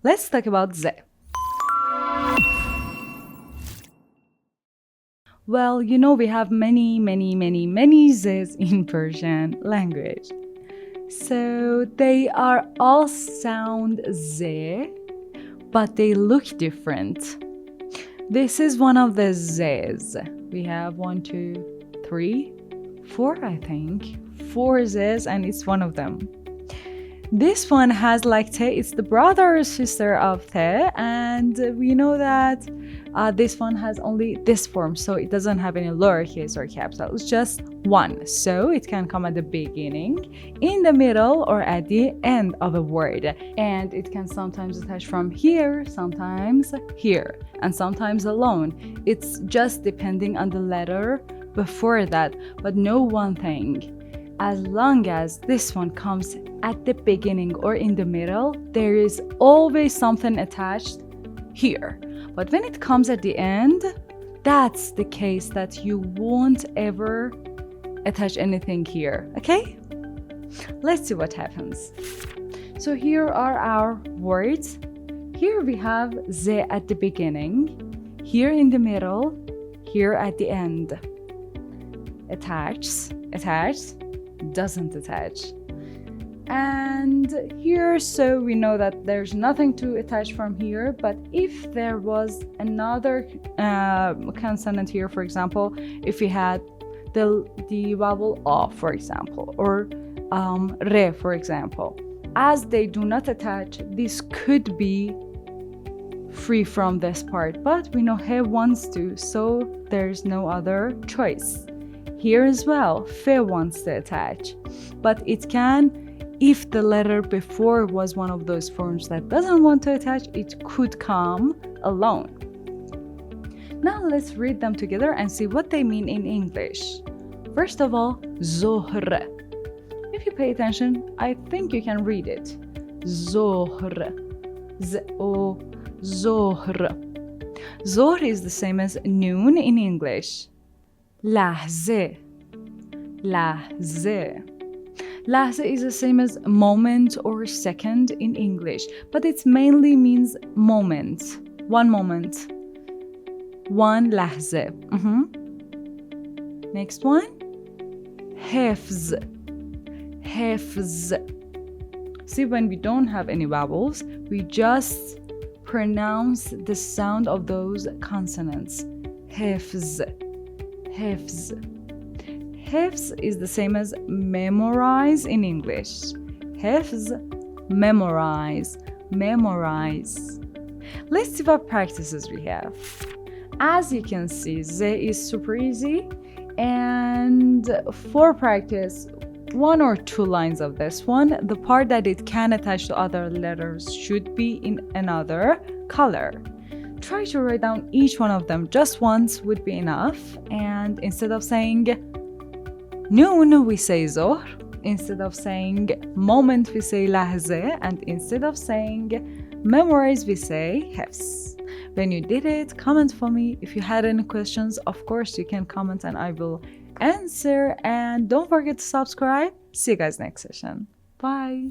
Let's talk about Z. Well, you know we have many Z's in Persian language. So they are all sound Z, but they look different. This is one of the Z's. We have 1, 2, 3, 4, I think. 4 Z's, and it's one of them. This one has like te, it's the brother or sister of te, and we know that this one has only this form, so it doesn't have any lowercase or capital. It's just one, so it can come at the beginning, in the middle, or at the end of a word. And it can sometimes attach from here, sometimes here, and sometimes alone. It's just depending on the letter before that, but know one thing. As long as this one comes at the beginning or in the middle, there is always something attached here. But when it comes at the end, that's the case that you won't ever attach anything here, okay? Let's see what happens. So here are our words. Here we have Z at the beginning, here in the middle, here at the end. Attached, doesn't attach. And here, so we know that there's nothing to attach from here, but if there was another consonant here, for example, if we had the vowel A, for example, or re, for example, as they do not attach, this could be free from this part, but we know he wants to, so there's no other choice. Here as well, fe wants to attach, but it can, if the letter before was one of those forms that doesn't want to attach, it could come alone. Now let's read them together and see what they mean in English. First of all, zohr. If you pay attention, I think you can read it. Zohr. Z-o, zohr. Zohr is the same as noon in English. لحظه. لحظه is the same as moment or second in English, but it mainly means moment. One moment. One لحظه. Next one. حفظ. See, when we don't have any vowels, we just pronounce the sound of those consonants. حفظ. Hifz is the same as memorize in English. Hifz, memorize. Let's see what practices we have. As you can see, Z is super easy, and for practice, 1 or 2 lines of this one, the part that it can attach to other letters should be in another color. Try to write down each one of them just once would be enough, and instead of saying noon, we say zohr. Instead of saying moment, we say lahze. And instead of saying memorize, we say hifz. When you did it, comment for me. If you had any questions, of course, you can comment and I will answer. And don't forget to subscribe. See you guys next session. Bye.